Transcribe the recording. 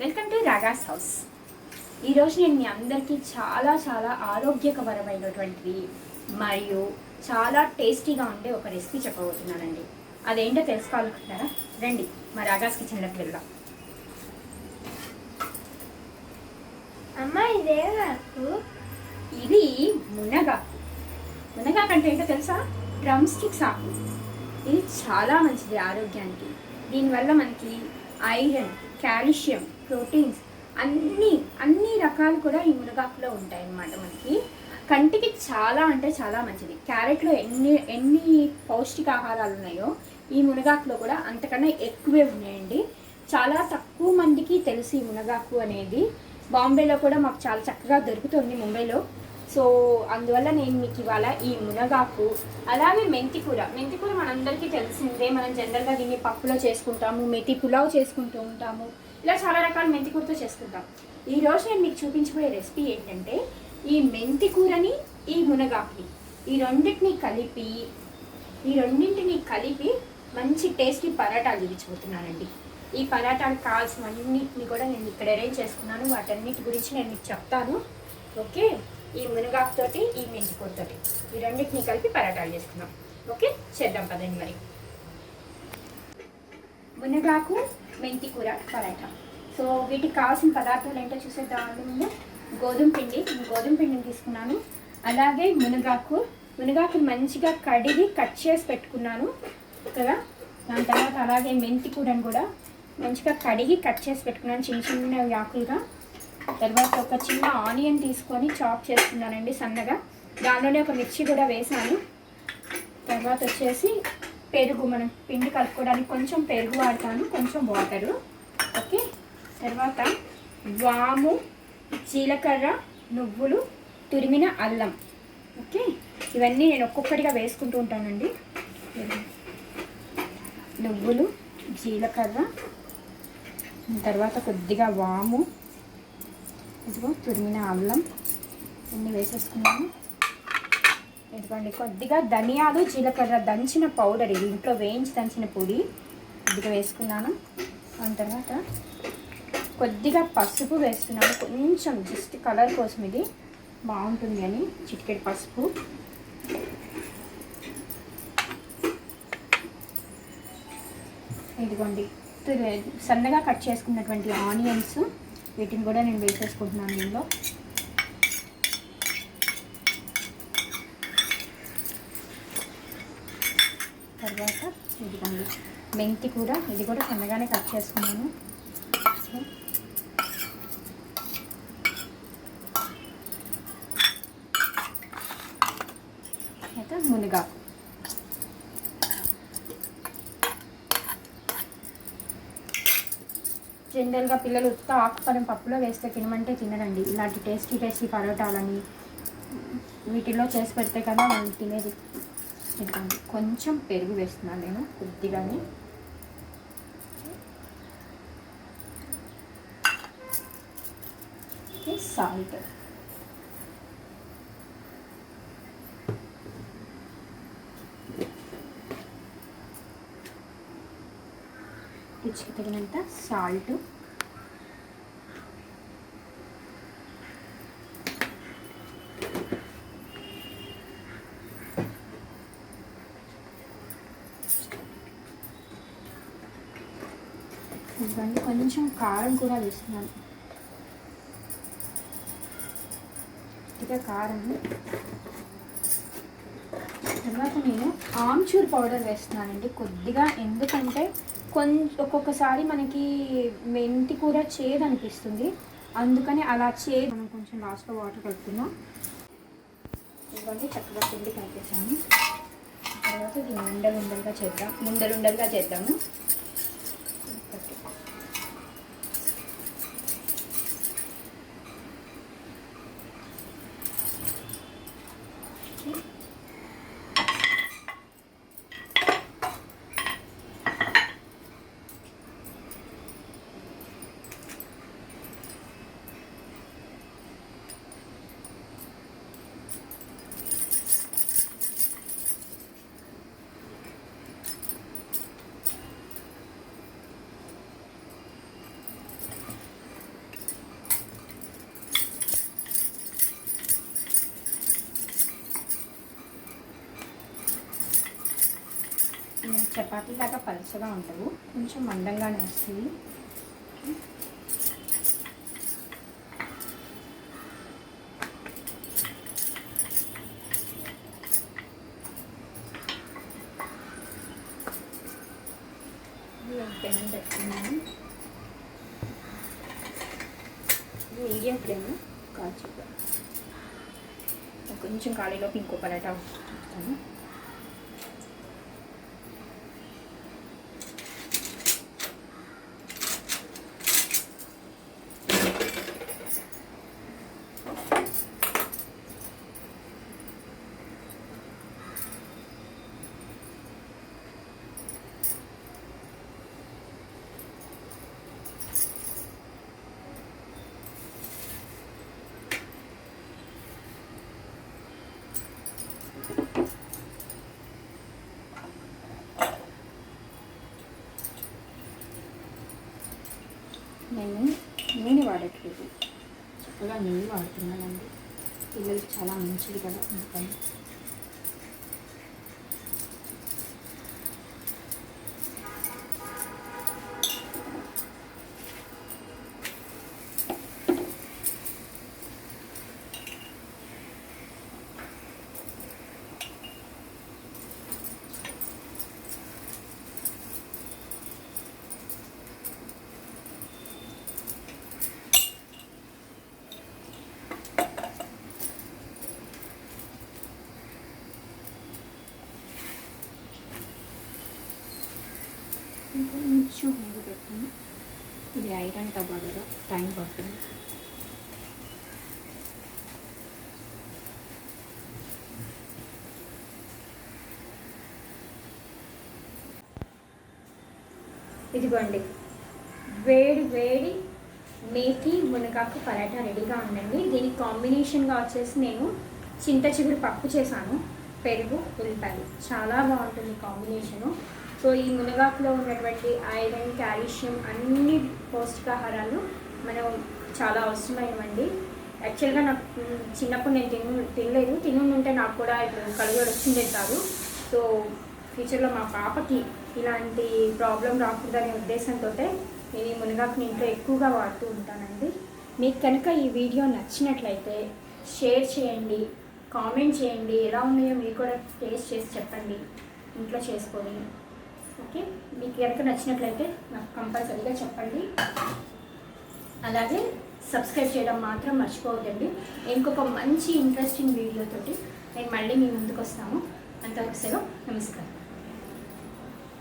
Welcome to ragas house. ఈరోజు నేను మీ అందరికీ చాలా చాలా ఆరోగ్యకరమైనటువంటిది మరియు చాలా టేస్టీగా ఉండే ఒక రెసిపీ చెప్పబోతున్నానండి. అదేంటో తెలుసుకోవాలనుకుంటున్నారా? రండి మా రాగాస్ కిచెన్లోకి వెళ్దాం. అమ్మా ఇదేకు ఇది మునగాకు. మునగాకు అంటే ఏంటో తెలుసా? డ్రమ్ స్టిక్స్ ఆకు. ఇది చాలా మంచిది ఆరోగ్యానికి. దీనివల్ల మనకి ఐరన్, కాల్షియం, ప్రోటీన్స్ అన్ని రకాలు కూడా ఈ మునగాకులో ఉంటాయి అన్నమాట. మనకి కంటికి చాలా అంటే చాలా మంచిది. క్యారెట్లో ఎన్ని పౌష్టికాహారాలు ఉన్నాయో ఈ మునగాకులో కూడా అంతకన్నా ఎక్కువే ఉన్నాయండి. చాలా తక్కువ మందికి తెలుసు ఈ మునగాకు అనేది. బాంబేలో కూడా మాకు చాలా చక్కగా దొరుకుతుంది, ముంబైలో. సో అందువల్ల నేను మీకు ఇవాళ ఈ మునగాకు, అలాగే మెంతికూర మనందరికీ తెలిసిందే. మనం జనరల్గా దీన్ని పప్పులో చేసుకుంటాము, మెతి పులావ్ చేసుకుంటూ ఉంటాము. ఇలా చాలా రకాల మెంతికూరతో చేసుకుంటాం. ఈరోజు నేను మీకు చూపించబోయే రెసిపీ ఏంటంటే ఈ మెంతికూరని, ఈ మునగాకుని, ఈ రెండింటిని కలిపి మంచి టేస్టీ పరాటాలు చూపించబోతున్నానండి. ఈ పరాటాలకు కావాల్సినవన్నిటిని కూడా నేను ఇక్కడ అరేంజ్ చేసుకున్నాను. వాటన్నిటి గురించి నేను మీకు చెప్తాను. ఓకే, ఈ మునగాకుతోటి, ఈ మెంతికూరతోటి ఈ రెండింటిని కలిపి పరాటాలు చేసుకున్నాం. ఓకే, చేద్దాం పదండి. మరి మునగాకు, మెంతికూర పరాటా. సో వీటికి కావాల్సిన పదార్థాలు ఏంటో చూసేద్దాం. ముందు గోధుమ పిండిని తీసుకున్నాను. అలాగే మునగాకుని మంచిగా కడిగి కట్ చేసి పెట్టుకున్నాను కదా. దాని తర్వాత అలాగే మెంతికూరని కూడా మంచిగా కడిగి కట్ చేసి పెట్టుకున్నాను చిన్న చిన్న ఆకులుగా. తర్వాత ఒక చిన్న ఆనియన్ తీసుకొని చాప్ చేసుకున్నానండి సన్నగా. దానిలోనే ఒక మిర్చి కూడా వేసాను. తర్వాత వచ్చేసి పెరుగు, మనం పిండి కలుపుకోవడానికి కొంచెం పెరుగు వాడతాను, కొంచెం వాటరు. ఓకే, తర్వాత వాము, జీలకర్ర, నువ్వులు, తురిమిన అల్లం. ఓకే, ఇవన్నీ నేను ఒక్కొక్కటిగా వేసుకుంటూ ఉంటానండి. నువ్వులు, జీలకర్ర, తర్వాత కొద్దిగా వాము, ఇదిగో తురిమిన అల్లం అన్నీ వేసేసుకున్నాను. ఇదిగోండి కొద్దిగా ధనియాలు, జీలకర్ర దంచిన పౌడర్, ఇది ఇంట్లో వేయించి దంచిన పొడి కొద్దిగా వేసుకున్నాను. దాని తర్వాత కొద్దిగా పసుపు వేస్తున్నాను, కొంచెం జస్ట్ కలర్ కోసం, ఇది బాగుంటుంది అని చిటికెడు పసుపు. ఇదిగోండి సన్నగా కట్ చేసుకున్నటువంటి ఆనియన్స్, వీటిని కూడా నేను వేసేసుకుంటున్నాను దీనిలో. తర్వాత ఇదిగోండి మెంతి కూర, ఇది కూడా సన్నగానే కట్ చేసుకున్నాను. అయితే మునగాకు, జనరల్గా పిల్లలు ఉత్త ఆకుపరం పప్పులో వేస్తే తినమంటే తినరండి. ఇలాంటి టేస్టీ పరోటాలని వీటిలో చేసి పెడితే కదా వాళ్ళు తినేది. ఇదిగోండి కొంచెం పెరుగు వేస్తున్నాను నేను, కొద్దిగానే. సాల్ట్, రుచికి తగినంత సాల్ట్, ఇవన్నీ కొంచెం కారం కూడా వేస్తున్నాను, కొద్దిగా కారం. తర్వాత నేను ఆమ్చూర్ పౌడర్ వేస్తున్నానండి కొద్దిగా, ఎందుకంటే ఒక్కొక్కసారి మనకి మెంతి కూర చేదు అనిపిస్తుంది, అందుకని అలా చేదు మనం కొంచెం లాస్ట్లో వాటర్ కలుపుతున్నాం. ఇవన్నీ చక్కగా పిండి కలిపేసాము. తర్వాత దీన్ని ఉండలుండలుగా చేద్దాము. చపాతీలాగా పలచగా ఉండవు, కొంచెం మందంగానే వస్తుంది. పెనం పెట్టుకున్నాను, మీడియం ఫ్లేమ్ కాల్చుతాను. కొంచెం ఖాళీలోకి ఇంకో పరాటా పెడతాను. నేను నూనె వాడట్లేదు, చక్కగా నెయ్యి వాడుతున్నానండి. పిల్లలకి చాలా మంచిది కదా అందుకని. కొంచెం హోంగు పెట్టాను. ఇది ఐరన్ టబా కదా, టైం పడుతుంది. ఇదిగోండి, వేడి వేడి మేథి మునగాకు పరాటా రెడీగా ఉందండి. దీనికి కాంబినేషన్గా వచ్చేసి నేను చింత చిగురు పప్పు చేశాను, పెరుగు, ఉల్లిపాయలు. చాలా బాగుంటుంది కాంబినేషను. సో ఈ మునగాకులో ఉన్నటువంటి ఐరన్, కాల్షియం అన్ని పౌష్టికాహారాలు మనం చాలా అవసరమైనవండి. యాక్చువల్గా నాకు చిన్నప్పుడు నేను తినలేదు, తినుంటే నాకు కూడా ఇప్పుడు కలుగుడు వచ్చిందే కాదు. సో ఫ్యూచర్లో మా పాపకి ఇలాంటి ప్రాబ్లం రాకూడదనే ఉద్దేశంతో నేను ఈ మునగాకుని ఇంట్లో ఎక్కువగా వాడుతూ ఉంటానండి. మీకు కనుక ఈ వీడియో నచ్చినట్లయితే షేర్ చేయండి, కామెంట్ చేయండి, ఎలా ఉన్నాయో మీరు కూడా టేస్ట్ చేసి చెప్పండి ఇంట్లో చేసుకొని. ఓకే, మీకు కనుక నచ్చినట్లయితే నాకు కంపల్సరీగా చెప్పండి. అలాగే సబ్స్క్రైబ్ చేయడం మాత్రం మర్చిపోవద్దండి. ఇంకొక మంచి ఇంట్రెస్టింగ్ వీడియోతోటి నేను మళ్ళీ మీ ముందుకు వస్తాము. అంతవరకు సెలవు, నమస్కారం.